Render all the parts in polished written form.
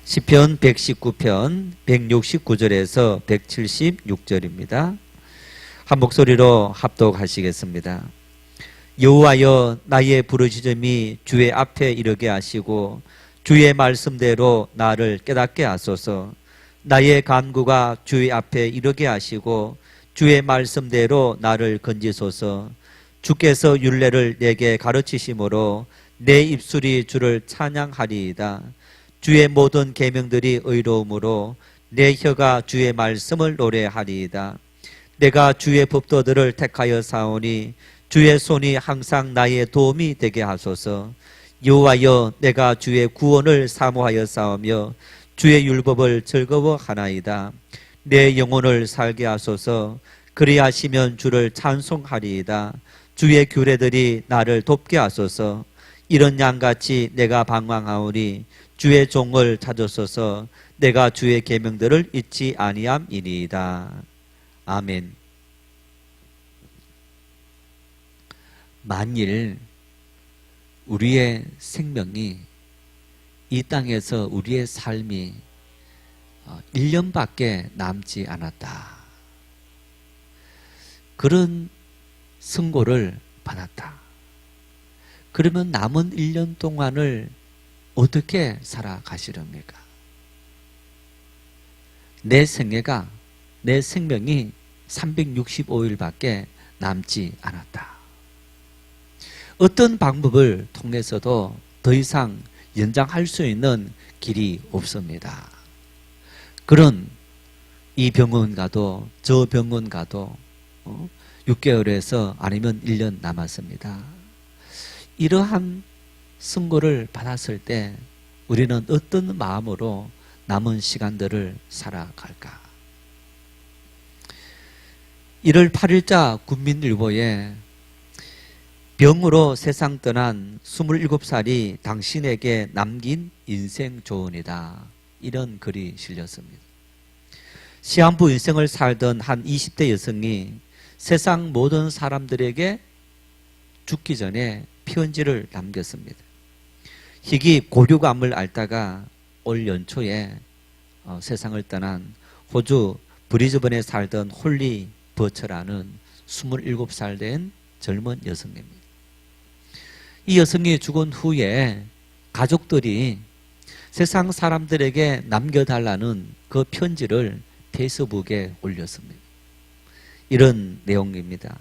시편 119편 169절에서 176절입니다. 한 목소리로 합독하시겠습니다. 여호와여, 나의 부르짖음이 주의 앞에 이르게 하시고 주의 말씀대로 나를 깨닫게 하소서. 나의 간구가 주의 앞에 이르게 하시고 주의 말씀대로 나를 건지소서. 주께서 율례를 내게 가르치심으로 내 입술이 주를 찬양하리이다. 주의 모든 계명들이 의로움으로 내 혀가 주의 말씀을 노래하리이다. 내가 주의 법도들을 택하여 사오니 주의 손이 항상 나의 도움이 되게 하소서. 여호와여, 내가 주의 구원을 사모하여 싸우며 주의 율법을 즐거워하나이다. 내 영혼을 살게 하소서. 그리하시면 주를 찬송하리이다. 주의 규례들이 나를 돕게 하소서. 이런 양같이 내가 방황하오니 주의 종을 찾으소서. 내가 주의 계명들을 잊지 아니함이니이다. 아멘. 만일 우리의 생명이 이 땅에서 우리의 삶이 1년밖에 남지 않았다. 그런 선고를 받았다. 그러면 남은 1년 동안을 어떻게 살아가시렵니까? 내 생명이 365일밖에 남지 않았다. 어떤 방법을 통해서도 더 이상 연장할 수 있는 길이 없습니다. 그런 이 병원 가도 저 병원 가도 6개월에서 아니면 1년 남았습니다. 이러한 선고를 받았을 때 우리는 어떤 마음으로 남은 시간들을 살아갈까? 1월 8일자 국민일보에 병으로 세상 떠난 27살이 당신에게 남긴 인생 조언이다. 이런 글이 실렸습니다. 시한부 인생을 살던 한 20대 여성이 세상 모든 사람들에게 죽기 전에 편지를 남겼습니다. 희귀 고류감을 앓다가 올 연초에 세상을 떠난 호주 브리즈번에 살던 홀리 버처라는 27살 된 젊은 여성입니다. 이 여성이 죽은 후에 가족들이 세상 사람들에게 남겨달라는 그 편지를 페이스북에 올렸습니다. 이런 내용입니다.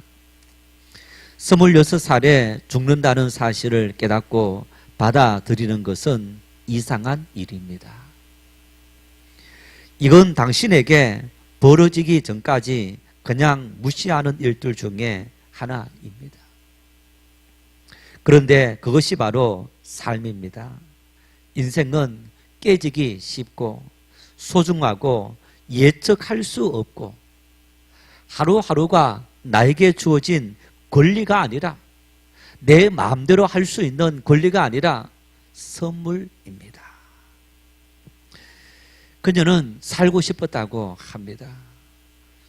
26살에 죽는다는 사실을 깨닫고 받아들이는 것은 이상한 일입니다. 이건 당신에게 벌어지기 전까지 그냥 무시하는 일들 중에 하나입니다. 그런데 그것이 바로 삶입니다. 인생은 깨지기 쉽고 소중하고 예측할 수 없고 하루하루가 나에게 주어진 권리가 아니라 내 마음대로 할 수 있는 권리가 아니라 선물입니다. 그녀는 살고 싶었다고 합니다.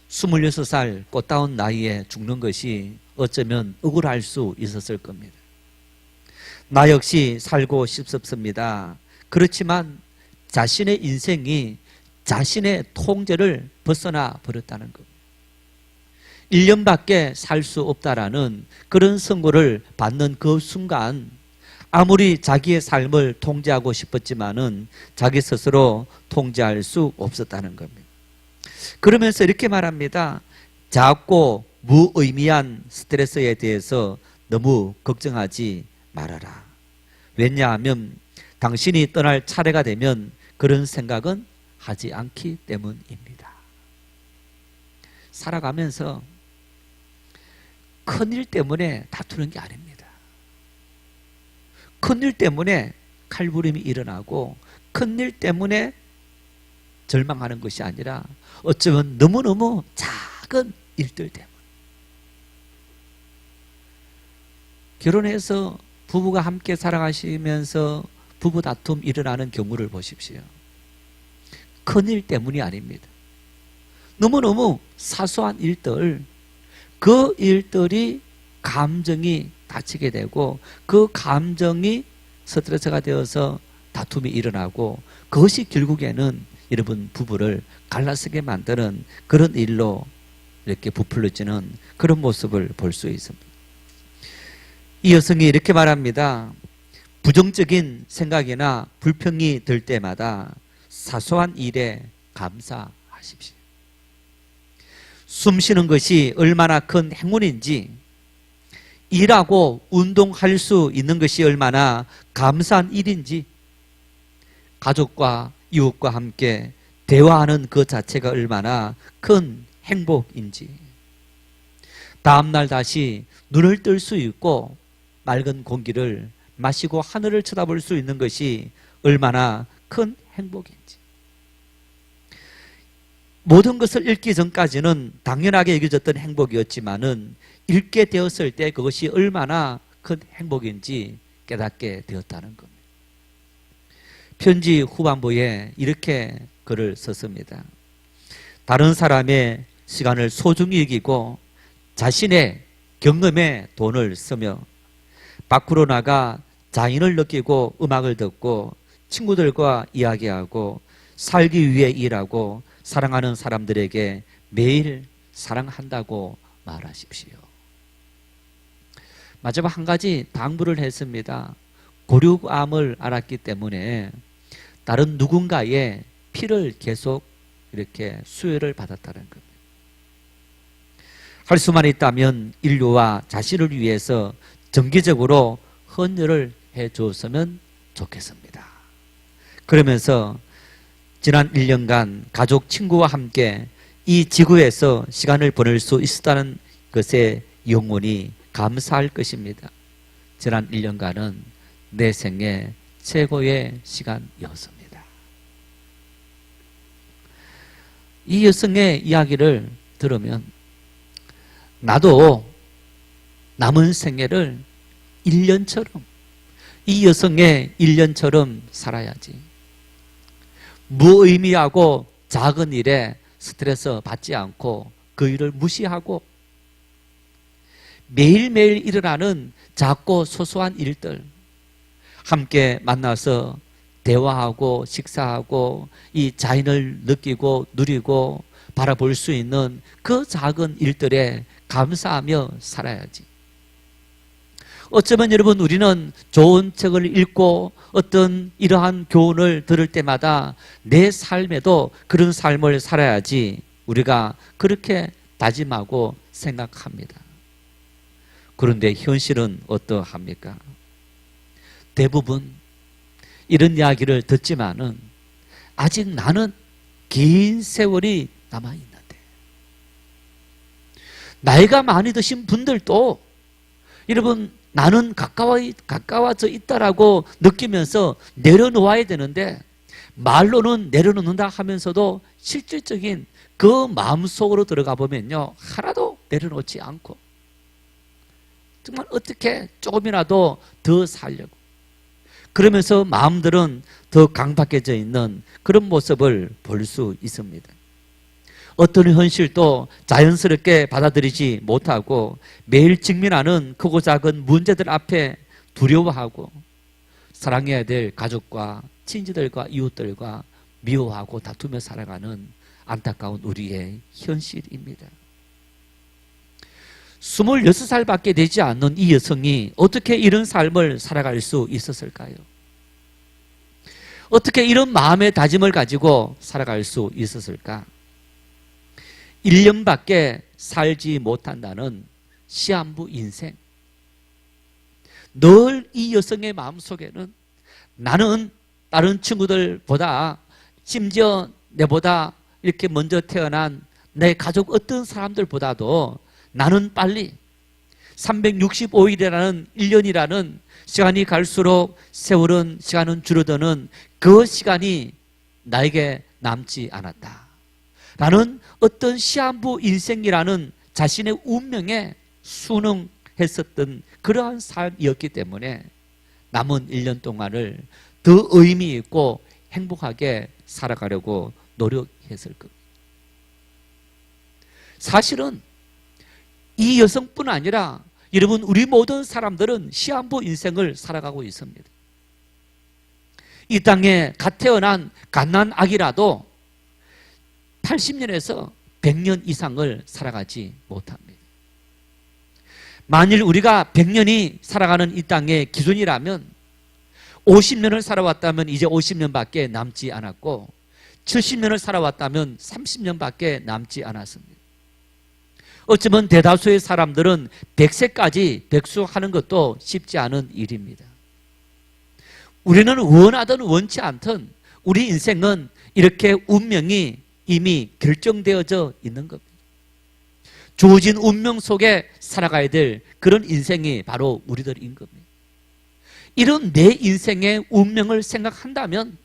26살 꽃다운 나이에 죽는 것이 어쩌면 억울할 수 있었을 겁니다. 나 역시 살고 싶습니다. 그렇지만 자신의 인생이 자신의 통제를 벗어나 버렸다는 겁니다. 1년밖에 살 수 없다라는 그런 선고를 받는 그 순간 아무리 자기의 삶을 통제하고 싶었지만은 자기 스스로 통제할 수 없었다는 겁니다. 그러면서 이렇게 말합니다. 작고 무의미한 스트레스에 대해서 너무 걱정하지 말아라. 왜냐하면 당신이 떠날 차례가 되면 그런 생각은 하지 않기 때문입니다. 살아가면서 큰일 때문에 다투는 게 아닙니다. 큰일 때문에 칼부림이 일어나고 큰일 때문에 절망하는 것이 아니라 어쩌면 너무너무 작은 일들 때문에. 결혼해서 부부가 함께 살아가시면서 부부 다툼 일어나는 경우를 보십시오. 큰일 때문이 아닙니다. 너무너무 사소한 일들, 그 일들이 감정이 다치게 되고 그 감정이 스트레스가 되어서 다툼이 일어나고 그것이 결국에는 여러분 부부를 갈라서게 만드는 그런 일로 이렇게 부풀려지는 그런 모습을 볼 수 있습니다. 이 여성이 이렇게 말합니다. 부정적인 생각이나 불평이 들 때마다 사소한 일에 감사하십시오. 숨 쉬는 것이 얼마나 큰 행운인지, 일하고 운동할 수 있는 것이 얼마나 감사한 일인지, 가족과 이웃과 함께 대화하는 그 자체가 얼마나 큰 행복인지, 다음날 다시 눈을 뜰 수 있고 맑은 공기를 마시고 하늘을 쳐다볼 수 있는 것이 얼마나 큰 행복인지, 모든 것을 읽기 전까지는 당연하게 여겨졌던 행복이었지만은 읽게 되었을 때 그것이 얼마나 큰 행복인지 깨닫게 되었다는 겁니다. 편지 후반부에 이렇게 글을 썼습니다. 다른 사람의 시간을 소중히 여기고 자신의 경험에 돈을 쓰며 밖으로 나가 자연을 느끼고 음악을 듣고 친구들과 이야기하고 살기 위해 일하고 사랑하는 사람들에게 매일 사랑한다고 말하십시오. 마지막 한 가지 당부를 했습니다. 고륙암을 앓았기 때문에 다른 누군가의 피를 계속 이렇게 수혈을 받았다는 겁니다. 할 수만 있다면 인류와 자신을 위해서 정기적으로 헌혈을 해줬으면 좋겠습니다. 그러면서 지난 1년간 가족, 친구와 함께 이 지구에서 시간을 보낼 수 있었다는 것에 영원히 감사할 것입니다. 지난 1년간은 내 생애 최고의 시간이었습니다. 이 여성의 이야기를 들으면 나도 남은 생애를 1년처럼, 이 여성의 1년처럼 살아야지. 무의미하고 작은 일에 스트레스 받지 않고 그 일을 무시하고 매일매일 일어나는 작고 소소한 일들, 함께 만나서 대화하고 식사하고 이 자연을 느끼고 누리고 바라볼 수 있는 그 작은 일들에 감사하며 살아야지. 어쩌면 여러분, 우리는 좋은 책을 읽고 어떤 이러한 교훈을 들을 때마다 내 삶에도 그런 삶을 살아야지 우리가 그렇게 다짐하고 생각합니다. 그런데 현실은 어떠합니까? 대부분 이런 이야기를 듣지만은 아직 나는 긴 세월이 남아있는데, 나이가 많이 드신 분들도 여러분 나는 가까워져 있다라고 느끼면서 내려놓아야 되는데, 말로는 내려놓는다 하면서도 실질적인 그 마음속으로 들어가 보면요, 하나도 내려놓지 않고 정말 어떻게 조금이라도 더 살려고 그러면서 마음들은 더 강박해져 있는 그런 모습을 볼 수 있습니다. 어떤 현실도 자연스럽게 받아들이지 못하고 매일 직면하는 크고 작은 문제들 앞에 두려워하고 사랑해야 될 가족과 친지들과 이웃들과 미워하고 다투며 살아가는 안타까운 우리의 현실입니다. 26살밖에 되지 않는 이 여성이 어떻게 이런 삶을 살아갈 수 있었을까요? 어떻게 이런 마음의 다짐을 가지고 살아갈 수 있었을까? 1년밖에 살지 못한다는 시한부 인생. 늘 이 여성의 마음속에는 나는 다른 친구들보다, 심지어 내보다 이렇게 먼저 태어난 내 가족 어떤 사람들보다도 나는 빨리 365일이라는 1년이라는 시간이 갈수록 세월은, 시간은 줄어드는 그 시간이 나에게 남지 않았다 라는 어떤 시한부 인생이라는 자신의 운명에 순응했었던 그러한 삶이었기 때문에 남은 1년 동안을 더 의미 있고 행복하게 살아가려고 노력했을 겁니다. 사실은 이 여성뿐 아니라 여러분, 우리 모든 사람들은 시한부 인생을 살아가고 있습니다. 이 땅에 갓 태어난 갓난 아기라도 80년에서 100년 이상을 살아가지 못합니다. 만일 우리가 100년이 살아가는 이 땅의 기준이라면 50년을 살아왔다면 이제 50년밖에 남지 않았고 70년을 살아왔다면 30년밖에 남지 않았습니다. 어쩌면 대다수의 사람들은 100세까지 백수하는 것도 쉽지 않은 일입니다. 우리는 원하든 원치 않든 우리 인생은 이렇게 운명이 이미 결정되어져 있는 겁니다. 주어진 운명 속에 살아가야 될 그런 인생이 바로 우리들인 겁니다. 이런 내 인생의 운명을 생각한다면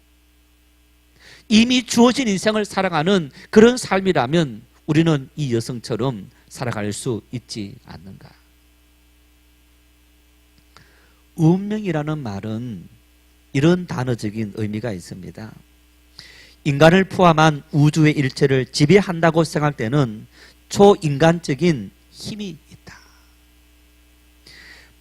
이미 주어진 인생을 살아가는 그런 삶이라면 우리는 이 여성처럼 살아갈 수 있지 않는가. 운명이라는 말은 이런 단어적인 의미가 있습니다. 인간을 포함한 우주의 일체를 지배한다고 생각되는 초인간적인 힘이 있다.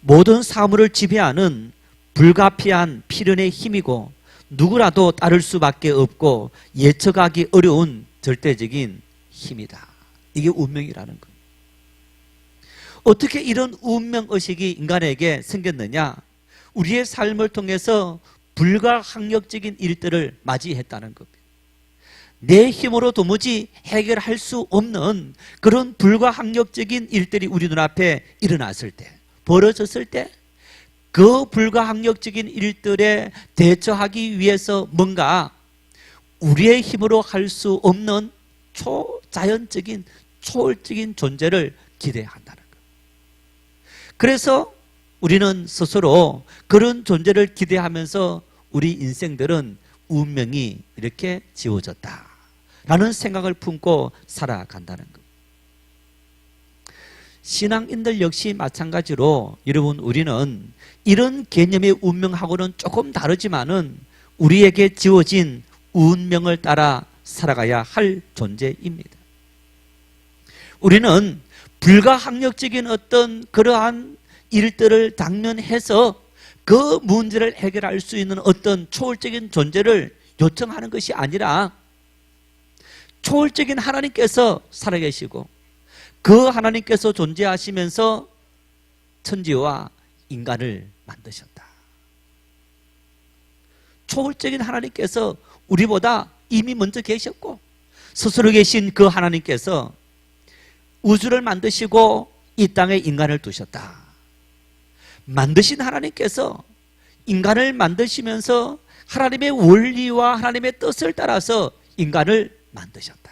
모든 사물을 지배하는 불가피한 필연의 힘이고 누구라도 따를 수밖에 없고 예측하기 어려운 절대적인 힘이다. 이게 운명이라는 것. 어떻게 이런 운명의식이 인간에게 생겼느냐? 우리의 삶을 통해서 불가항력적인 일들을 맞이했다는 겁니다. 내 힘으로 도무지 해결할 수 없는 그런 불가항력적인 일들이 우리 눈앞에 일어났을 때, 벌어졌을 때 그 불가항력적인 일들에 대처하기 위해서 뭔가 우리의 힘으로 할 수 없는 초자연적인 초월적인 존재를 기대한다는 것. 그래서 우리는 스스로 그런 존재를 기대하면서 우리 인생들은 운명이 이렇게 지어졌다라는 생각을 품고 살아간다는 것. 신앙인들 역시 마찬가지로 여러분 우리는 이런 개념의 운명하고는 조금 다르지만은 우리에게 지어진 운명을 따라 살아가야 할 존재입니다. 우리는 불가항력적인 어떤 그러한 일들을 당면해서 그 문제를 해결할 수 있는 어떤 초월적인 존재를 요청하는 것이 아니라 초월적인 하나님께서 살아계시고 그 하나님께서 존재하시면서 천지와 인간을 만드셨다. 초월적인 하나님께서 우리보다 이미 먼저 계셨고 스스로 계신 그 하나님께서 우주를 만드시고 이 땅에 인간을 두셨다. 만드신 하나님께서 인간을 만드시면서 하나님의 원리와 하나님의 뜻을 따라서 인간을 만드셨다.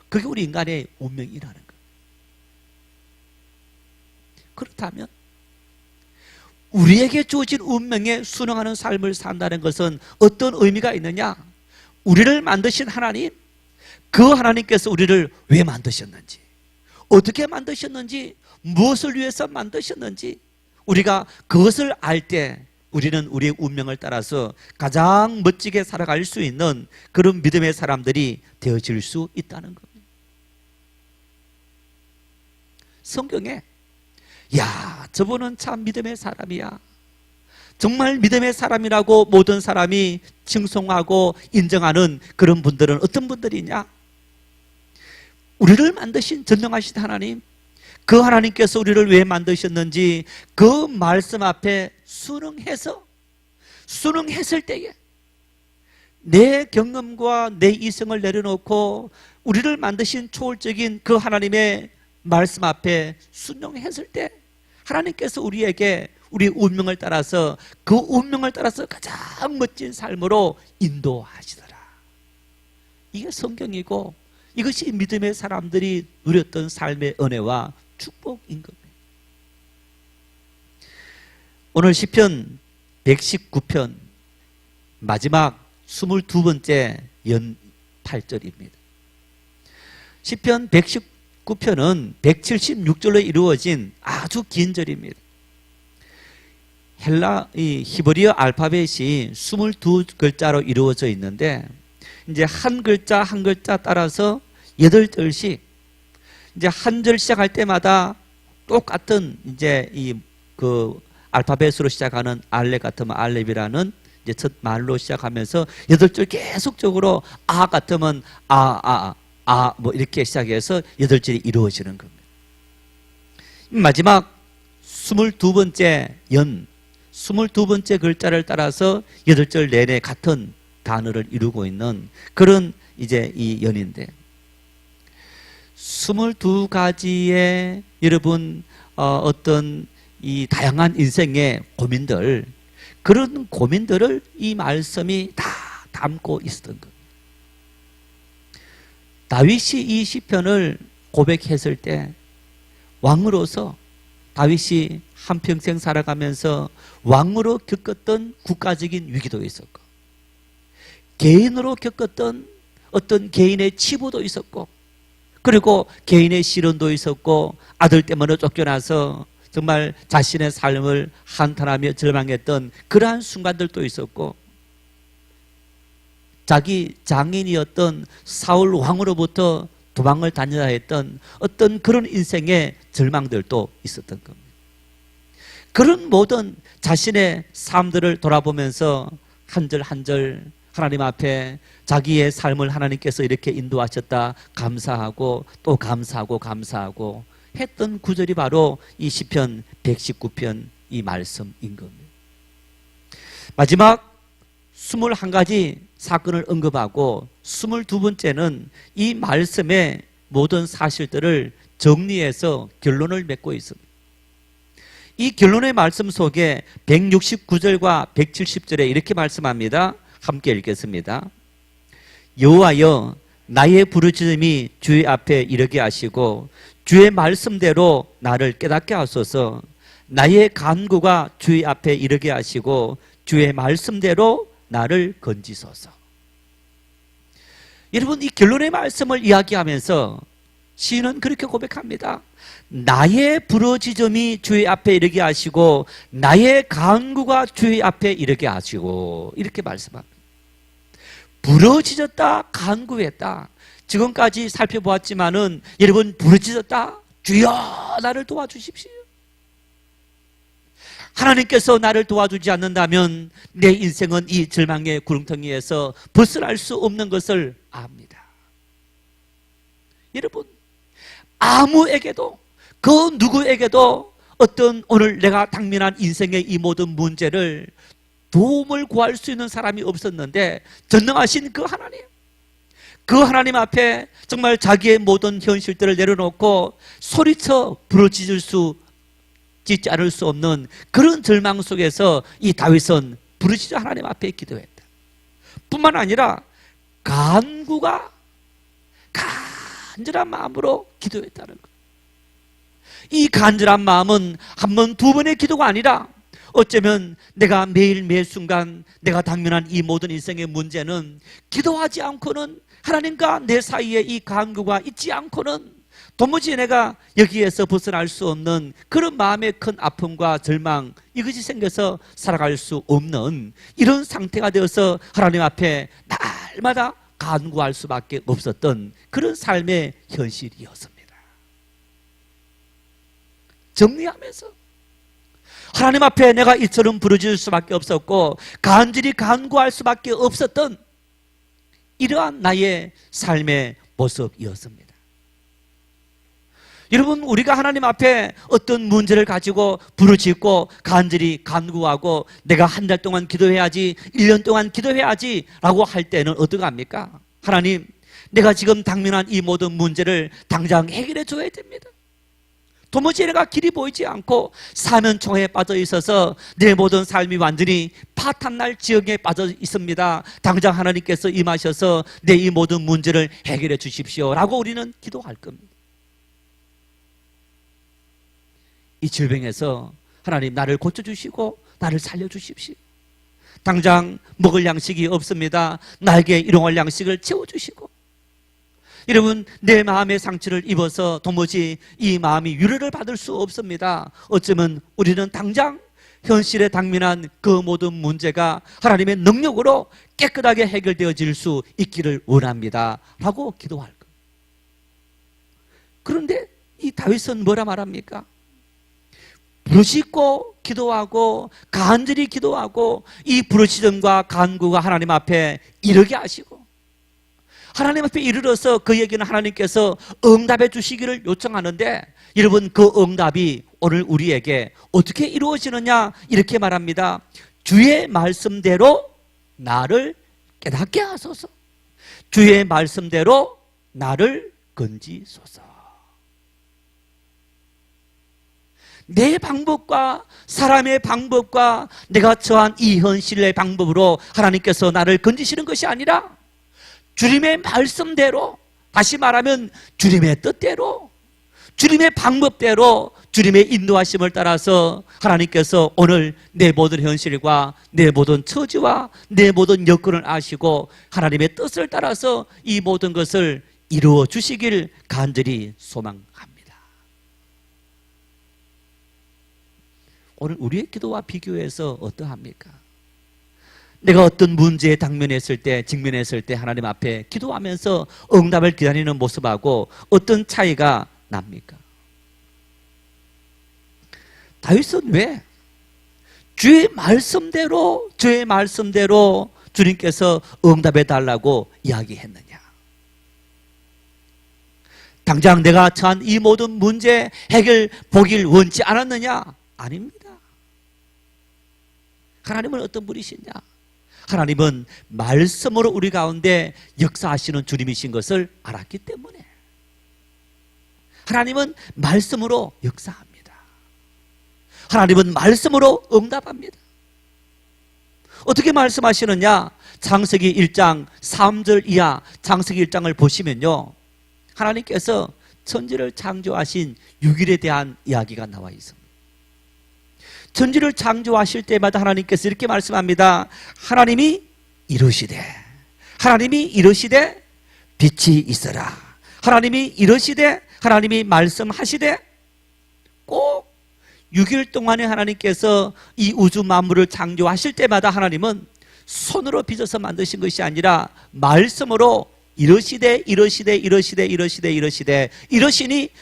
그게 우리 인간의 운명이라는 것. 그렇다면 우리에게 주어진 운명에 순응하는 삶을 산다는 것은 어떤 의미가 있느냐? 우리를 만드신 하나님, 그 하나님께서 우리를 왜 만드셨는지, 어떻게 만드셨는지, 무엇을 위해서 만드셨는지 우리가 그것을 알 때 우리는 우리의 운명을 따라서 가장 멋지게 살아갈 수 있는 그런 믿음의 사람들이 되어질 수 있다는 겁니다. 성경에 야, 저분은 참 믿음의 사람이야. 정말 믿음의 사람이라고 모든 사람이 칭송하고 인정하는 그런 분들은 어떤 분들이냐? 우리를 만드신 전능하신 하나님, 그 하나님께서 우리를 왜 만드셨는지 그 말씀 앞에 순응했을 때에 내 경험과 내 이성을 내려놓고 우리를 만드신 초월적인 그 하나님의 말씀 앞에 순종했을 때 하나님께서 우리에게 우리 운명을 따라서 그 운명을 따라서 가장 멋진 삶으로 인도하시더라. 이게 성경이고 이것이 믿음의 사람들이 누렸던 삶의 은혜와 축복인 겁니다. 오늘 시편 119편 마지막 22번째 연 8절입니다. 시편 119편은 176절로 이루어진 아주 긴 절입니다. 히브리어 알파벳이 22글자로 이루어져 있는데 이제 한 글자 한 글자 따라서 8절씩 이제 한 절 시작할 때마다 똑같은 이제 그 알파벳으로 시작하는 알렙 같으면 알렙이라는 이제 첫 말로 시작하면서 8절 계속적으로 아 같으면 뭐 이렇게 시작해서 8절이 이루어지는 겁니다. 마지막 22번째 연, 22번째 글자를 따라서 8절 내내 같은 단어를 이루고 있는 그런 이제 이 연인데, 22가지의 여러분 어떤 이 다양한 인생의 고민들, 그런 고민들을 이 말씀이 다 담고 있었던 겁니다. 다윗이 이 시편을 고백했을 때 왕으로서 다윗이 한평생 살아가면서 왕으로 겪었던 국가적인 위기도 있었고, 개인으로 겪었던 어떤 개인의 치부도 있었고, 그리고 개인의 시련도 있었고, 아들 때문에 쫓겨나서 정말 자신의 삶을 한탄하며 절망했던 그러한 순간들도 있었고, 자기 장인이었던 사울 왕으로부터 도망을 다녀야 했던 어떤 그런 인생의 절망들도 있었던 겁니다. 그런 모든 자신의 삶들을 돌아보면서 한 절 한 절 하나님 앞에 자기의 삶을 하나님께서 이렇게 인도하셨다 감사하고 또 감사하고 했던 구절이 바로 이 시편 119편 이 말씀인 겁니다. 마지막 21가지 사건을 언급하고 22번째는 이 말씀의 모든 사실들을 정리해서 결론을 맺고 있습니다. 이 결론의 말씀 속에 169절과 170절에 이렇게 말씀합니다. 함께 읽겠습니다. 여호와여, 나의 부르짖음이 주의 앞에 이르게 하시고 주의 말씀대로 나를 깨닫게 하소서. 나의 간구가 주의 앞에 이르게 하시고 주의 말씀대로 나를 건지소서. 여러분, 이 결론의 말씀을 이야기하면서 시인은 그렇게 고백합니다. 나의 부르짖음이 주의 앞에 이르게 하시고 나의 간구가 주의 앞에 이르게 하시고, 이렇게 말씀합니다. 부르짖었다, 간구했다. 지금까지 살펴보았지만은 여러분, 부르짖었다. 주여 나를 도와주십시오. 하나님께서 나를 도와주지 않는다면 내 인생은 이 절망의 구렁텅이에서 벗어날 수 없는 것을 압니다. 여러분, 아무에게도, 그 누구에게도 어떤 오늘 내가 당면한 인생의 이 모든 문제를 도움을 구할 수 있는 사람이 없었는데, 전능하신 그 하나님, 그 하나님 앞에 정말 자기의 모든 현실들을 내려놓고 소리쳐 부르짖지 않을 수 없는 그런 절망 속에서 이 다윗은 부르짖어 하나님 앞에 기도했다. 뿐만 아니라 간절한 마음으로 기도했다는 것. 이 간절한 마음은 한 번, 두 번의 기도가 아니라 어쩌면 내가 매일 매 순간 내가 당면한 이 모든 인생의 문제는 기도하지 않고는, 하나님과 내 사이에 이 간구가 있지 않고는 도무지 내가 여기에서 벗어날 수 없는 그런 마음의 큰 아픔과 절망, 이것이 생겨서 살아갈 수 없는 이런 상태가 되어서 하나님 앞에 날마다 간구할 수밖에 없었던 그런 삶의 현실이었습니다. 정리하면서 하나님 앞에 내가 이처럼 부르짖을 수밖에 없었고 간절히 간구할 수밖에 없었던 이러한 나의 삶의 모습이었습니다. 여러분, 우리가 하나님 앞에 어떤 문제를 가지고 부르짖고 간절히 간구하고 내가 한 달 동안 기도해야지, 1년 동안 기도해야지 라고 할 때는 어떻게 합니까? 하나님, 내가 지금 당면한 이 모든 문제를 당장 해결해 줘야 됩니다. 도무지 내가 길이 보이지 않고 사면초에 빠져 있어서 내 모든 삶이 완전히 파탄날 지역에 빠져 있습니다. 당장 하나님께서 임하셔서 내 이 모든 문제를 해결해 주십시오 라고 우리는 기도할 겁니다. 이 질병에서 하나님 나를 고쳐주시고 나를 살려주십시오. 당장 먹을 양식이 없습니다. 나에게 일용할 양식을 채워주시고. 여러분, 내 마음의 상처를 입어서 도무지 이 마음이 위로를 받을 수 없습니다. 어쩌면 우리는 당장 현실에 당면한 그 모든 문제가 하나님의 능력으로 깨끗하게 해결되어질 수 있기를 원합니다 라고 기도할 것. 그런데 이 다윗은 뭐라 말합니까? 부르짖고 기도하고 간절히 기도하고 이 부르짖음과 간구가 하나님 앞에 이르게 하시고 하나님 앞에 이르러서 그에게는 하나님께서 응답해 주시기를 요청하는데 여러분 그 응답이 오늘 우리에게 어떻게 이루어지느냐 이렇게 말합니다. 주의 말씀대로 나를 깨닫게 하소서. 주의 말씀대로 나를 건지소서. 내 방법과 사람의 방법과 내가 처한 이 현실의 방법으로 하나님께서 나를 건지시는 것이 아니라 주님의 말씀대로, 다시 말하면 주님의 뜻대로, 주님의 방법대로, 주님의 인도하심을 따라서 하나님께서 오늘 내 모든 현실과 내 모든 처지와 내 모든 여건을 아시고 하나님의 뜻을 따라서 이 모든 것을 이루어 주시길 간절히 소망합니다. 오늘 우리의 기도와 비교해서 어떠합니까? 내가 어떤 문제에 당면했을 때, 직면했을 때 하나님 앞에 기도하면서 응답을 기다리는 모습하고 어떤 차이가 납니까? 다윗은 왜 주의 말씀대로 주님께서 응답해 달라고 이야기했느냐? 당장 내가 처한 이 모든 문제 해결 보길 원치 않았느냐? 아닙니다. 하나님은 어떤 분이시냐? 하나님은 말씀으로 우리 가운데 역사하시는 주님이신 것을 알았기 때문에 하나님은 말씀으로 역사합니다. 하나님은 말씀으로 응답합니다. 어떻게 말씀하시느냐? 창세기 1장 3절 이하 창세기 1장을 보시면요, 하나님께서 천지를 창조하신 6일에 대한 이야기가 나와 있습니다. 천지를 창조하실 때마다 하나님께서 이렇게 말씀합니다. 하나님이 이르시되 빛이 있어라. 하나님이 이르시되, 하나님이 말씀하시되, 꼭 6일 동안에 하나님께서 이 우주 만물을 창조하실 때마다 하나님은 손으로 빚어서 만드신 것이 아니라 말씀으로 이르시되 이러시니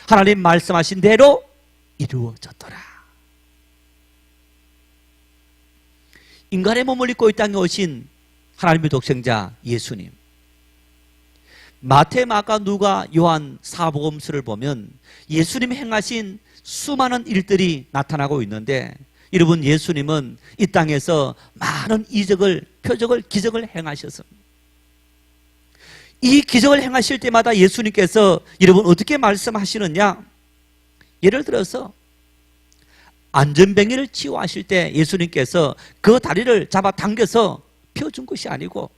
하나님 말씀하신 대로 이루어졌더라. 인간의 몸을 입고 이 땅에 오신 하나님의 독생자 예수님, 마태, 마가, 누가, 요한 사복음서를 보면 예수님이 행하신 수많은 일들이 나타나고 있는데, 여러분 예수님은 이 땅에서 많은 이적을, 표적을, 기적을 행하셨습니다. 이 기적을 행하실 때마다 예수님께서 여러분 어떻게 말씀하시느냐? 예를 들어서 안전뱅이를 치유하실 때 예수님께서 그 다리를 잡아 당겨서 펴준 것이 아니고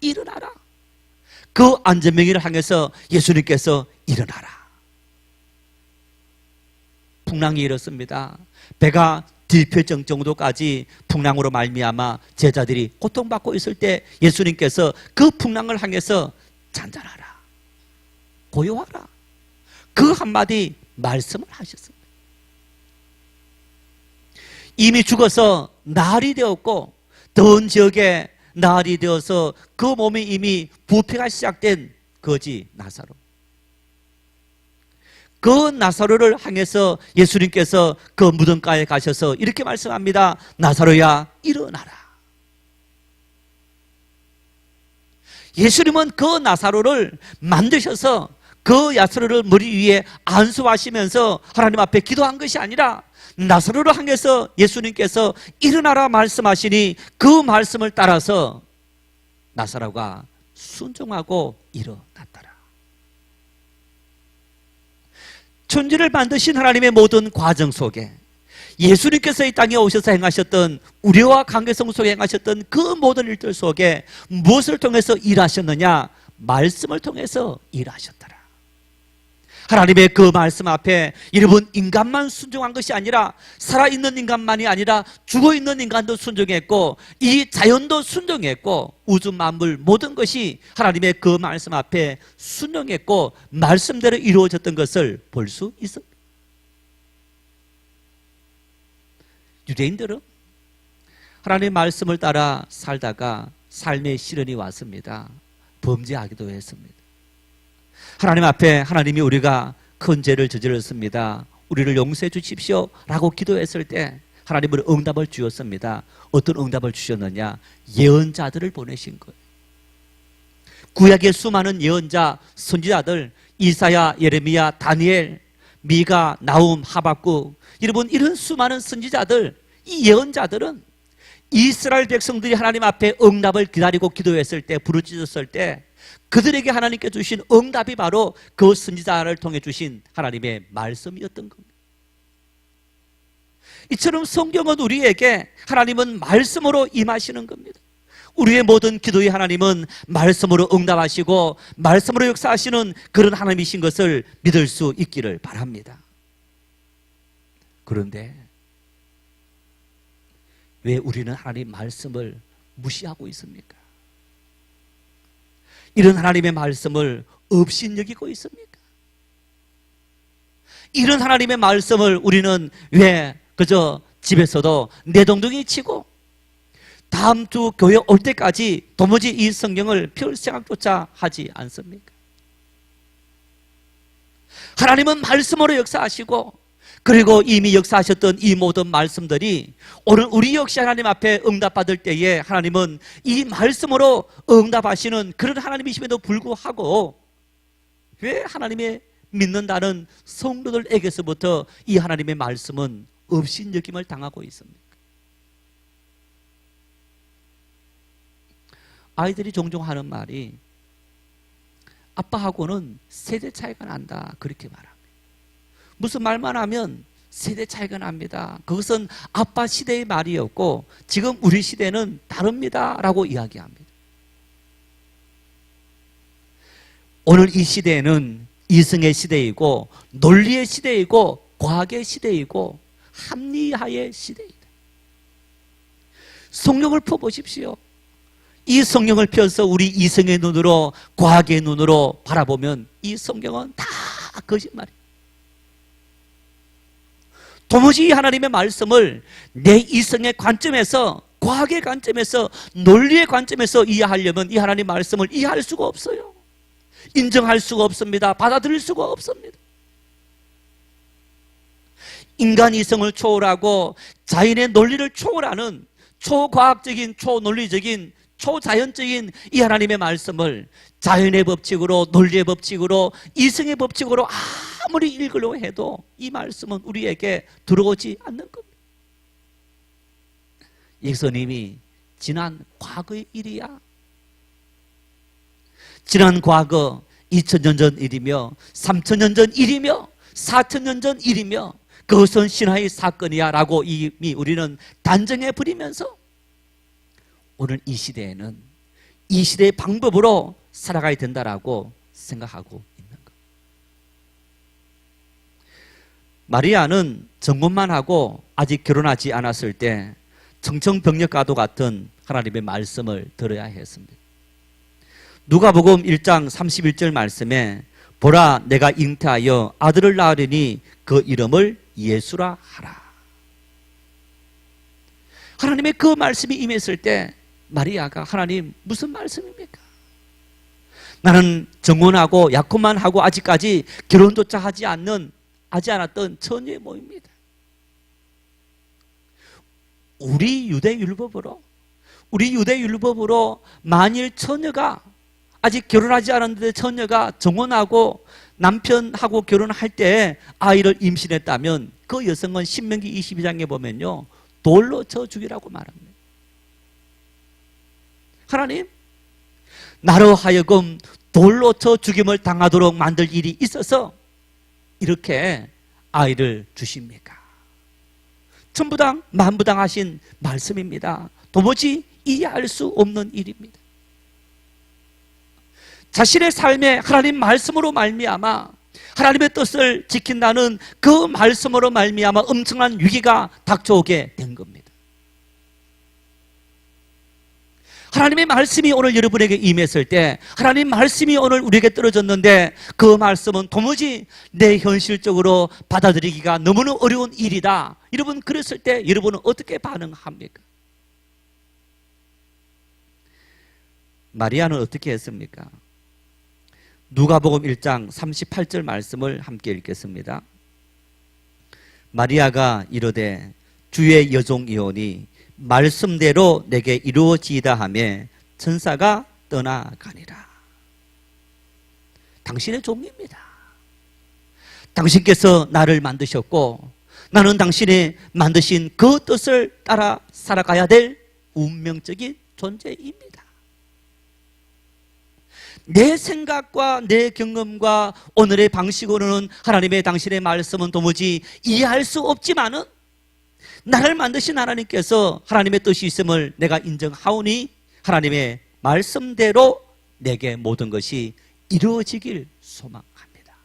일어나라. 그 안전뱅이를 향해서 예수님께서 일어나라. 풍랑이 일었습니다. 배가 뒤편정 정도까지 풍랑으로 말미암아 제자들이 고통받고 있을 때 예수님께서 그 풍랑을 향해서 잔잔하라, 고요하라, 그 한마디 말씀을 하셨습니다. 이미 죽어서 나흘이 되었고 더운 지역에 나흘이 되어서 그 몸이 이미 부패가 시작된 거지 나사로, 그 나사로를 향해서 예수님께서 그 무덤가에 가셔서 이렇게 말씀합니다. 나사로야 일어나라. 예수님은 그 나사로를 만드셔서 그 나사로를 머리 위에 안수하시면서 하나님 앞에 기도한 것이 아니라 나사로를 향해서 예수님께서 일어나라 말씀하시니 그 말씀을 따라서 나사로가 순종하고 일어났더라. 천지를 만드신 하나님의 모든 과정 속에 예수님께서 이 땅에 오셔서 행하셨던, 우리와 관계성 속에 행하셨던 그 모든 일들 속에 무엇을 통해서 일하셨느냐? 말씀을 통해서 일하셨더라. 하나님의 그 말씀 앞에 여러분 인간만 순종한 것이 아니라 살아있는 인간만이 아니라 죽어있는 인간도 순종했고 이 자연도 순종했고 우주 만물 모든 것이 하나님의 그 말씀 앞에 순종했고 말씀대로 이루어졌던 것을 볼 수 있습니다. 유대인들은 하나님의 말씀을 따라 살다가 삶의 시련이 왔습니다. 범죄하기도 했습니다. 하나님 앞에 하나님이 우리가 큰 죄를 저질렀습니다. 우리를 용서해 주십시오 라고 기도했을 때 하나님은 응답을 주었습니다. 어떤 응답을 주셨느냐? 예언자들을 보내신 거예요. 구약의 수많은 예언자, 선지자들, 이사야, 예레미야, 다니엘, 미가, 나훔, 하박국, 여러분 이런 수많은 선지자들, 이 예언자들은 이스라엘 백성들이 하나님 앞에 응답을 기다리고 기도했을 때, 부르짖었을 때 그들에게 하나님께 주신 응답이 바로 그 선지자를 통해 주신 하나님의 말씀이었던 겁니다. 이처럼 성경은 우리에게 하나님은 말씀으로 임하시는 겁니다. 우리의 모든 기도에 하나님은 말씀으로 응답하시고 말씀으로 역사하시는 그런 하나님이신 것을 믿을 수 있기를 바랍니다. 그런데 왜 우리는 하나님 말씀을 무시하고 있습니까? 이런 하나님의 말씀을 업신여기고 있습니까? 이런 하나님의 말씀을 우리는 왜 그저 집에서도 내동댕이 치고 다음 주 교회 올 때까지 도무지 이 성경을 펼 생각조차 하지 않습니까? 하나님은 말씀으로 역사하시고 그리고 이미 역사하셨던 이 모든 말씀들이 오늘 우리 역시 하나님 앞에 응답받을 때에 하나님은 이 말씀으로 응답하시는 그런 하나님이심에도 불구하고 왜 하나님의 믿는다는 성도들에게서부터 이 하나님의 말씀은 업신여김을 당하고 있습니까? 아이들이 종종 하는 말이 아빠하고는 세대 차이가 난다 그렇게 말합니다. 무슨 말만 하면 세대 차이가 납니다. 그것은 아빠 시대의 말이었고 지금 우리 시대는 다릅니다 라고 이야기합니다. 오늘 이 시대는 이성의 시대이고 논리의 시대이고 과학의 시대이고 합리화의 시대이다. 성령을 펴보십시오. 이 성경을 펴서 우리 이성의 눈으로 과학의 눈으로 바라보면 이 성경은 다 거짓말이에요. 도무지 이 하나님의 말씀을 내 이성의 관점에서 과학의 관점에서 논리의 관점에서 이해하려면 이 하나님 말씀을 이해할 수가 없어요. 인정할 수가 없습니다. 받아들일 수가 없습니다. 인간 이성을 초월하고 자연의 논리를 초월하는 초과학적인 초논리적인 초자연적인 이 하나님의 말씀을 자연의 법칙으로 논리의 법칙으로 이성의 법칙으로 아무리 읽으려 해도 이 말씀은 우리에게 들어오지 않는 겁니다. 예수님이 지난 과거의 일이야. 지난 과거 2000년 전 일이며 3000년 전 일이며 4000년 전 일이며 그것은 신화의 사건이야 라고 이미 우리는 단정해 버리면서 오늘 이 시대에는 이 시대의 방법으로 살아가야 된다라고 생각하고 있는 것. 마리아는 정혼만 하고 아직 결혼하지 않았을 때 청천벽력과도 같은 하나님의 말씀을 들어야 했습니다. 누가복음 1장 31절 말씀에 보라 내가 잉태하여 아들을 낳으리니 그 이름을 예수라 하라. 하나님의 그 말씀이 임했을 때 마리아가 하나님 무슨 말씀입니까? 나는 정혼하고 약혼만 하고 아직까지 결혼조차 하지 않았던 처녀의 모입니다. 우리 유대율법으로 만일 처녀가 아직 결혼하지 않았는데 처녀가 정혼하고 남편하고 결혼할 때 아이를 임신했다면 그 여성은 신명기 22장에 보면요 돌로 쳐 죽이라고 말합니다. 하나님, 나로 하여금 돌로 쳐 죽임을 당하도록 만들 일이 있어서 이렇게 아이를 주십니까? 천부당 만부당하신 말씀입니다. 도무지 이해할 수 없는 일입니다. 자신의 삶에 하나님 말씀으로 말미암아 하나님의 뜻을 지킨다는 그 말씀으로 말미암아 엄청난 위기가 닥쳐오게 된 겁니다. 하나님의 말씀이 오늘 여러분에게 임했을 때 하나님 말씀이 오늘 우리에게 떨어졌는데 그 말씀은 도무지 내 현실적으로 받아들이기가 너무나 어려운 일이다. 여러분 그랬을 때 여러분은 어떻게 반응합니까? 마리아는 어떻게 했습니까? 누가복음 1장 38절 말씀을 함께 읽겠습니다. 마리아가 이르되 주의 여종이오니 말씀대로 내게 이루어지이다 하며 천사가 떠나가니라. 당신의 종입니다. 당신께서 나를 만드셨고 나는 당신이 만드신 그 뜻을 따라 살아가야 될 운명적인 존재입니다. 내 생각과 내 경험과 오늘의 방식으로는 하나님의 당신의 말씀은 도무지 이해할 수 없지만은 나를 만드신 하나님께서 하나님의 뜻이 있음을 내가 인정하오니 하나님의 말씀대로 내게 모든 것이 이루어지길 소망합니다.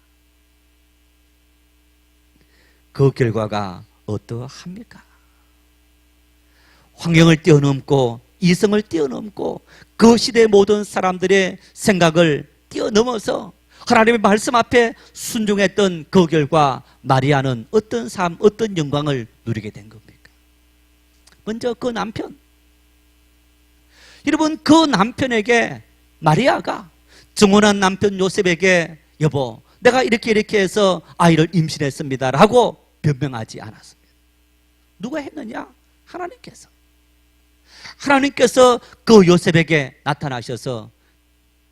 그 결과가 어떠합니까? 환경을 뛰어넘고 이성을 뛰어넘고 그 시대의 모든 사람들의 생각을 뛰어넘어서 하나님의 말씀 앞에 순종했던 그 결과 마리아는 어떤 삶, 어떤 영광을 누리게 된 겁니까? 먼저 그 남편, 여러분, 그 남편에게 마리아가 정혼한 남편 요셉에게 여보, 내가 이렇게 해서 아이를 임신했습니다 라고 변명하지 않았습니다. 누가 했느냐? 하나님께서. 하나님께서 그 요셉에게 나타나셔서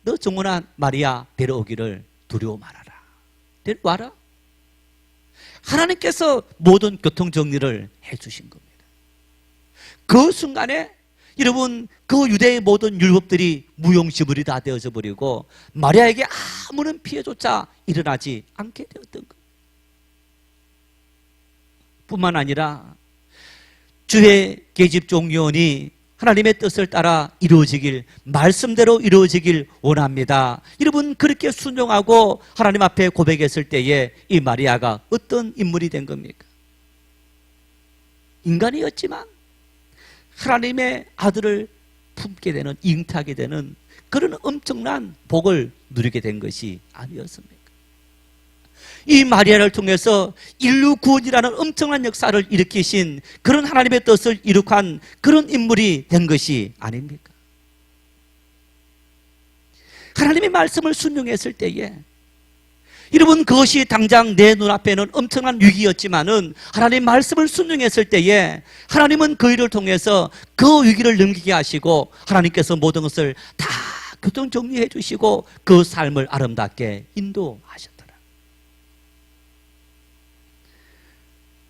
너 정혼한 마리아 데려오기를 두려워 말아라. 데려와라. 하나님께서 모든 교통정리를 해주신 겁니다. 그 순간에 여러분, 그 유대의 모든 율법들이 무용지물이 다 되어져 버리고 마리아에게 아무런 피해조차 일어나지 않게 되었던 것. 뿐만 아니라 주의 계집 종료원이 하나님의 뜻을 따라 이루어지길, 말씀대로 이루어지길 원합니다. 여러분, 그렇게 순종하고 하나님 앞에 고백했을 때에 이 마리아가 어떤 인물이 된 겁니까? 인간이었지만 하나님의 아들을 품게 되는, 잉태하게 되는 그런 엄청난 복을 누리게 된 것이 아니었습니까? 이 마리아를 통해서 인류 구원이라는 엄청난 역사를 일으키신 그런 하나님의 뜻을 이룩한 그런 인물이 된 것이 아닙니까? 하나님의 말씀을 순종했을 때에 여러분, 그것이 당장 내 눈앞에는 엄청난 위기였지만은 하나님 말씀을 순종했을 때에 하나님은 그 일을 통해서 그 위기를 넘기게 하시고 하나님께서 모든 것을 다 교통정리해 주시고 그 삶을 아름답게 인도하셨더라.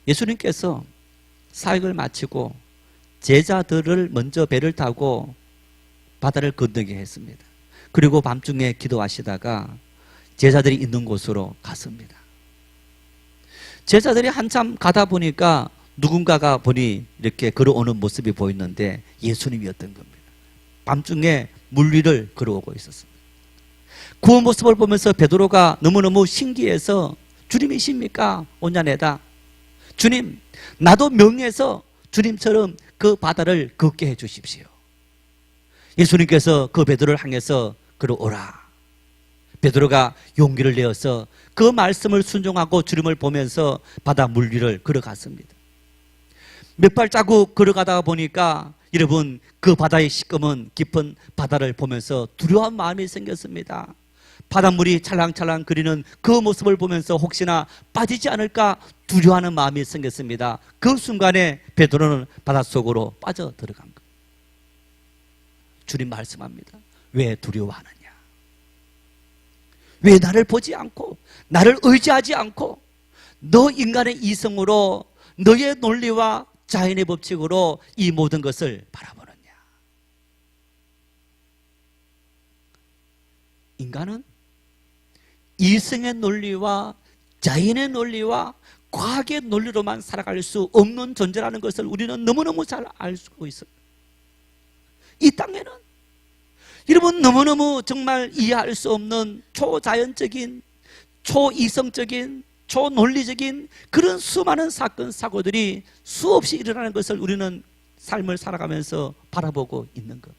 예수님께서 사역을 마치고 제자들을 먼저 배를 타고 바다를 건너게 했습니다. 그리고 밤중에 기도하시다가 제자들이 있는 곳으로 갔습니다. 제자들이 한참 가다 보니까 누군가가 보니 이렇게 걸어오는 모습이 보였는데 예수님이었던 겁니다. 밤중에 물 위를 걸어오고 있었습니다. 그 모습을 보면서 베드로가 너무너무 신기해서 주님이십니까? 오냐내다. 주님, 나도 명예해서 주님처럼 그 바다를 걷게 해 주십시오. 예수님께서 그 베드로를 향해서 걸어오라. 베드로가 용기를 내어서 그 말씀을 순종하고 주님을 보면서 바다 물 위를 걸어갔습니다. 몇 발자국 걸어가다가 보니까 여러분, 그 바다의 시꺼먼 깊은 바다를 보면서 두려운 마음이 생겼습니다. 바닷물이 찰랑찰랑 거리는 그 모습을 보면서 혹시나 빠지지 않을까 두려워하는 마음이 생겼습니다. 그 순간에 베드로는 바닷속으로 빠져 들어간 거예요. 주님 말씀합니다. 왜 두려워하느냐? 왜 나를 보지 않고 나를 의지하지 않고 너 인간의 이성으로 너의 논리와 자연의 법칙으로 이 모든 것을 바라보느냐? 인간은 이성의 논리와 자연의 논리와 과학의 논리로만 살아갈 수 없는 존재라는 것을 우리는 너무너무 잘 알고 있어요. 이 땅에는 여러분, 너무너무 정말 이해할 수 없는 초자연적인, 초이성적인, 초논리적인 그런 수많은 사건, 사고들이 수없이 일어나는 것을 우리는 삶을 살아가면서 바라보고 있는 것.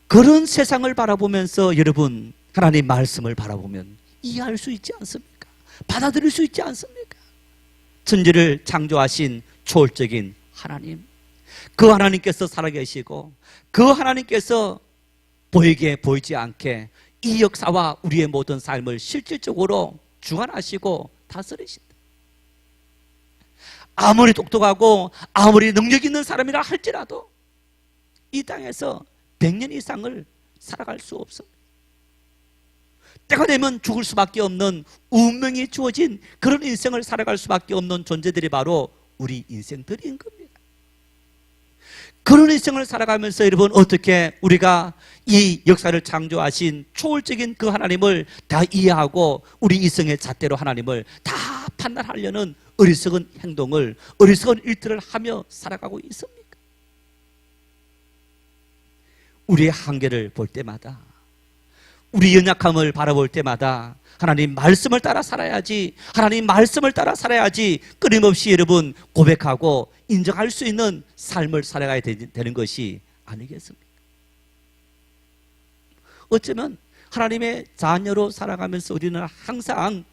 그런 세상을 바라보면서 여러분, 하나님 말씀을 바라보면 이해할 수 있지 않습니까? 받아들일 수 있지 않습니까? 천지를 창조하신 초월적인 하나님, 그 하나님께서 살아계시고 그 하나님께서 보이게 보이지 않게 이 역사와 우리의 모든 삶을 실질적으로 주관하시고 다스리신다. 아무리 똑똑하고 아무리 능력 있는 사람이라 할지라도 이 땅에서 100년 이상을 살아갈 수 없습니다. 때가 되면 죽을 수밖에 없는 운명이 주어진 그런 인생을 살아갈 수밖에 없는 존재들이 바로 우리 인생들인 겁니다. 그런 인생을 살아가면서 여러분, 어떻게 우리가 이 역사를 창조하신 초월적인 그 하나님을 다 이해하고 우리 이성의 잣대로 하나님을 다 판단하려는 어리석은 행동을, 어리석은 일들을 하며 살아가고 있습니까? 우리의 한계를 볼 때마다, 우리 연약함을 바라볼 때마다 하나님 말씀을 따라 살아야지, 하나님 말씀을 따라 살아야지 끊임없이 여러분 고백하고 인정할 수 있는 삶을 살아가야 되는 것이 아니겠습니까? 어쩌면 하나님의 자녀로 살아가면서 우리는 항상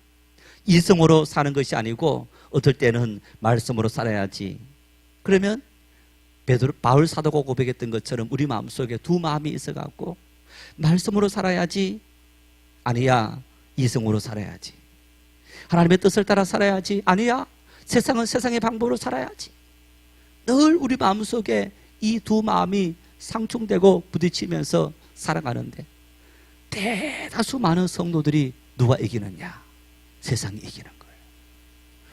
이성으로 사는 것이 아니고 어떨 때는 말씀으로 살아야지. 그러면 바울 사도가 고백했던 것처럼 우리 마음속에 두 마음이 있어갖고 말씀으로 살아야지, 아니야 이성으로 살아야지. 하나님의 뜻을 따라 살아야지, 아니야 세상은 세상의 방법으로 살아야지. 늘 우리 마음속에 이 두 마음이 상충되고 부딪히면서 살아가는데, 대다수 많은 성도들이 누가 이기느냐? 세상이 이기는 거예요.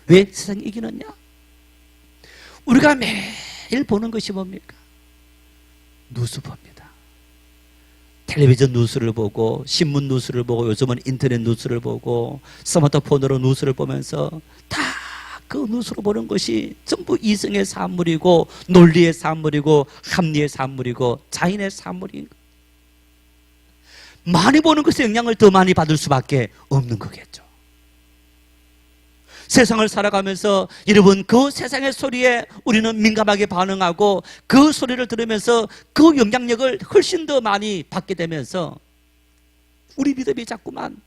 왜 세상이 이기느냐? 우리가 매일 보는 것이 뭡니까? 뉴스 봅니다. 텔레비전 뉴스를 보고, 신문 뉴스를 보고, 요즘은 인터넷 뉴스를 보고, 스마트폰으로 뉴스를 보면서 다 그 뉴스로 보는 것이 전부 이성의 산물이고, 논리의 산물이고, 합리의 산물이고, 자인의 산물인 거예요. 많이 보는 것에 영향을 더 많이 받을 수밖에 없는 거겠죠. 세상을 살아가면서 여러분, 그 세상의 소리에 우리는 민감하게 반응하고 그 소리를 들으면서 그 영향력을 훨씬 더 많이 받게 되면서 우리 믿음이 자꾸만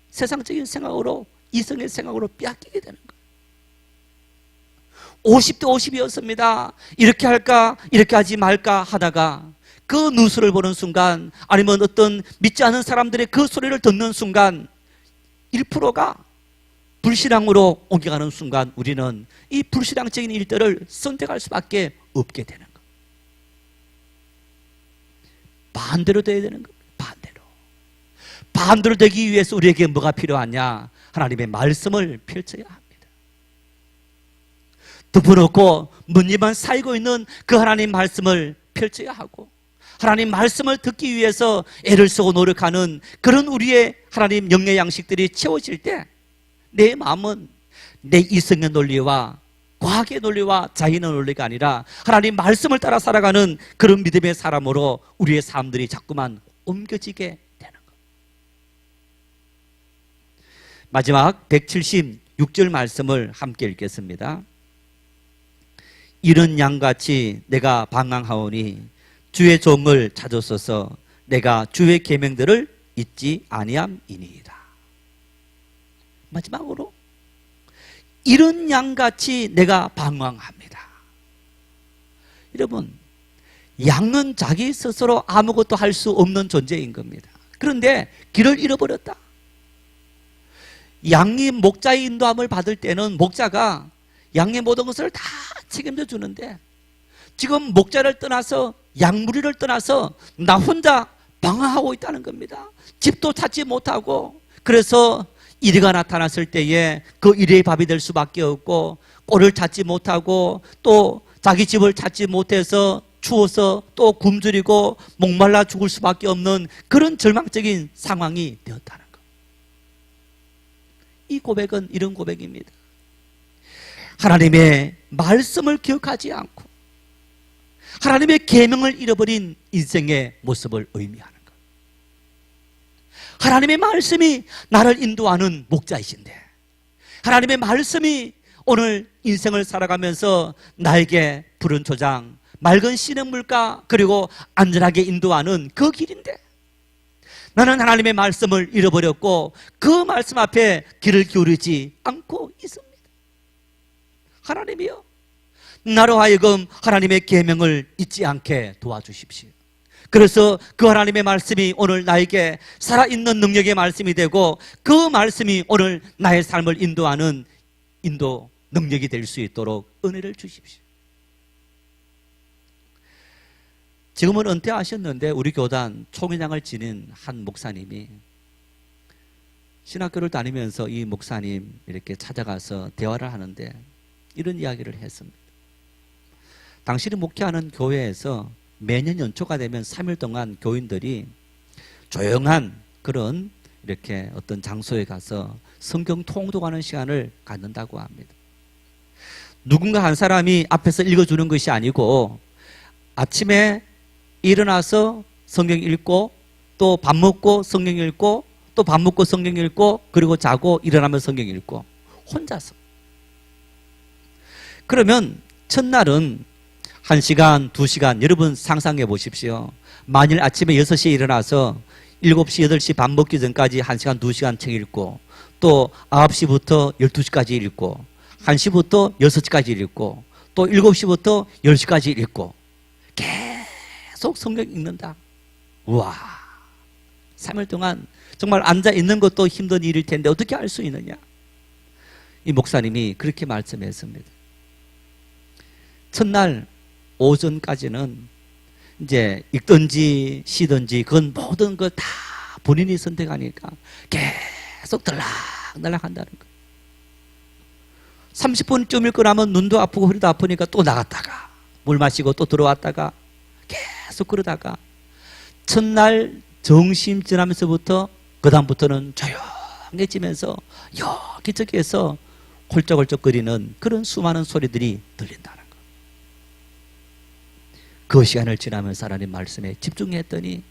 세상적인 생각으로, 이성의 생각으로 빼앗기게 되는 거예요. 50대 50이었습니다. 이렇게 할까 이렇게 하지 말까 하다가 그 뉴스를 보는 순간, 아니면 어떤 믿지 않은 사람들의 그 소리를 듣는 순간 1%가 불신앙으로 옮겨가는 순간 우리는 이 불신앙적인 일들을 선택할 수밖에 없게 되는 거예요. 반대로 돼야 되는 거예요. 반대로 되기 위해서 우리에게 뭐가 필요하냐? 하나님의 말씀을 펼쳐야 합니다. 덮어놓고 문지만 쌓이고 있는 그 하나님 말씀을 펼쳐야 하고, 하나님 말씀을 듣기 위해서 애를 쓰고 노력하는 그런 우리의 하나님 영의 양식들이 채워질 때 내 마음은 내 이성의 논리와 과학의 논리와 자인의 논리가 아니라 하나님 말씀을 따라 살아가는 그런 믿음의 사람으로 우리의 삶들이 자꾸만 옮겨지게 되는 것. 마지막 176절 말씀을 함께 읽겠습니다. 이런 양같이 내가 방황하오니 주의 종을 찾았소서. 내가 주의 계명들을 잊지 아니함이니이다. 마지막으로 이런 양같이 내가 방황합니다. 여러분, 양은 자기 스스로 아무것도 할 수 없는 존재인 겁니다. 그런데 길을 잃어버렸다. 양이 목자의 인도함을 받을 때는 목자가 양의 모든 것을 다 책임져 주는데, 지금 목자를 떠나서 양무리를 떠나서 나 혼자 방황하고 있다는 겁니다. 집도 찾지 못하고, 그래서 이리가 나타났을 때에 그 이리의 밥이 될 수밖에 없고, 꼴을 찾지 못하고 또 자기 집을 찾지 못해서 추워서 또 굶주리고 목말라 죽을 수밖에 없는 그런 절망적인 상황이 되었다는 것. 이 고백은 이런 고백입니다. 하나님의 말씀을 기억하지 않고 하나님의 계명을 잃어버린 인생의 모습을 의미하는 것. 하나님의 말씀이 나를 인도하는 목자이신데, 하나님의 말씀이 오늘 인생을 살아가면서 나에게 푸른 초장, 맑은 시냇물가, 그리고 안전하게 인도하는 그 길인데, 나는 하나님의 말씀을 잃어버렸고 그 말씀 앞에 귀를 기울이지 않고 있습니다. 하나님이여, 나로 하여금 하나님의 계명을 잊지 않게 도와주십시오. 그래서 그 하나님의 말씀이 오늘 나에게 살아있는 능력의 말씀이 되고 그 말씀이 오늘 나의 삶을 인도하는 인도 능력이 될 수 있도록 은혜를 주십시오. 지금은 은퇴하셨는데 우리 교단 총회장을 지닌 한 목사님이 신학교를 다니면서 이 목사님 이렇게 찾아가서 대화를 하는데 이런 이야기를 했습니다. 당신이 목회하는 교회에서 매년 연초가 되면 3일 동안 교인들이 조용한 그런 이렇게 어떤 장소에 가서 성경 통독하는 시간을 갖는다고 합니다. 누군가 한 사람이 앞에서 읽어주는 것이 아니고 아침에 일어나서 성경 읽고 또 밥 먹고 성경 읽고 또 밥 먹고 성경 읽고 그리고 자고 일어나면 성경 읽고 혼자서. 그러면 첫날은 1시간, 2시간 여러분 상상해 보십시오. 만일 아침에 6시에 일어나서 7시, 8시 밥 먹기 전까지 1시간, 2시간 책 읽고 또 9시부터 12시까지 읽고 1시부터 6시까지 읽고 또 7시부터 10시까지 읽고 계속 성경 읽는다. 우와, 3일 동안 정말 앉아 있는 것도 힘든 일일 텐데 어떻게 할 수 있느냐? 이 목사님이 그렇게 말씀했습니다. 첫날 오전까지는 이제 읽든지 쉬든지 그건 모든 걸 다 본인이 선택하니까 계속 들락날락 한다는 거예요. 30분쯤 읽고 나면 눈도 아프고 허리도 아프니까 또 나갔다가 물 마시고 또 들어왔다가 계속 그러다가 첫날 정심 지나면서부터 그 다음부터는 조용해지면서 여기저기에서 홀쩍홀쩍거리는 그런 수많은 소리들이 들린다는 거예요. 그 시간을 지나면서 하나님 말씀에 집중했더니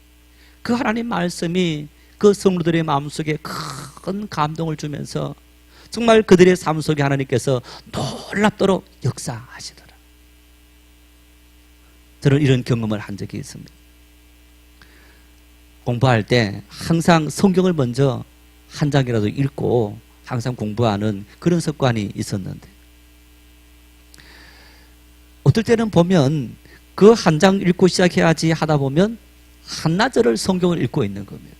그 하나님 말씀이 그 성도들의 마음속에 큰 감동을 주면서 정말 그들의 삶 속에 하나님께서 놀랍도록 역사하시더라. 저는 이런 경험을 한 적이 있습니다. 공부할 때 항상 성경을 먼저 한 장이라도 읽고 항상 공부하는 그런 습관이 있었는데 어떨 때는 보면 그 한 장 읽고 시작해야지 하다 보면 한나절을 성경을 읽고 있는 겁니다.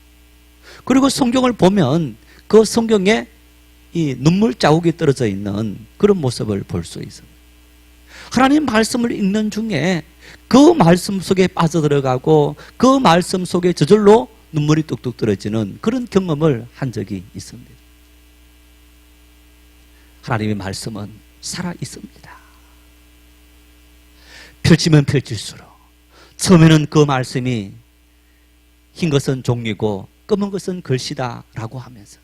그리고 성경을 보면 그 성경에 이 눈물 자국이 떨어져 있는 그런 모습을 볼 수 있습니다. 하나님 말씀을 읽는 중에 그 말씀 속에 빠져들어가고 그 말씀 속에 저절로 눈물이 뚝뚝 떨어지는 그런 경험을 한 적이 있습니다. 하나님의 말씀은 살아 있습니다. 펼치면 펼칠수록 처음에는 그 말씀이 흰 것은 종이고 검은 것은 글씨다 라고 하면서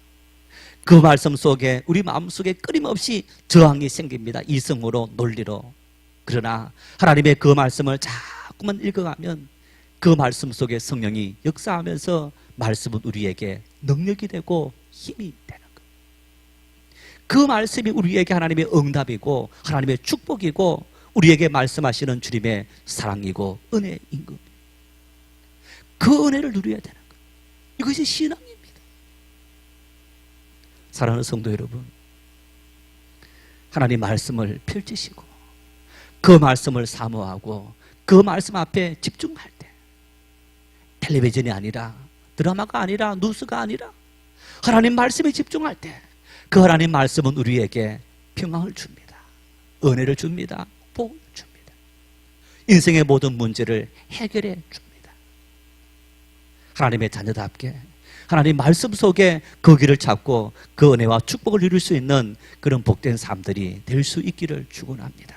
그 말씀 속에 우리 마음속에 끊임없이 저항이 생깁니다. 이성으로 논리로. 그러나 하나님의 그 말씀을 자꾸만 읽어가면 그 말씀 속에 성령이 역사하면서 말씀은 우리에게 능력이 되고 힘이 되는 거예요. 그 말씀이 우리에게 하나님의 응답이고 하나님의 축복이고 우리에게 말씀하시는 주님의 사랑이고 은혜인 겁니다. 그 은혜를 누려야 되는 거예요. 이것이 신앙입니다. 사랑하는 성도 여러분, 하나님 말씀을 펼치시고 그 말씀을 사모하고 그 말씀 앞에 집중할 때 텔레비전이 아니라 드라마가 아니라 뉴스가 아니라 하나님 말씀에 집중할 때 그 하나님 말씀은 우리에게 평강을 줍니다. 은혜를 줍니다. 복을 줍니다. 인생의 모든 문제를 해결해 줍니다. 하나님의 자녀답게 하나님 말씀 속에 그 길을 찾고 그 은혜와 축복을 누릴 수 있는 그런 복된 삶들이 될 수 있기를 축원합니다.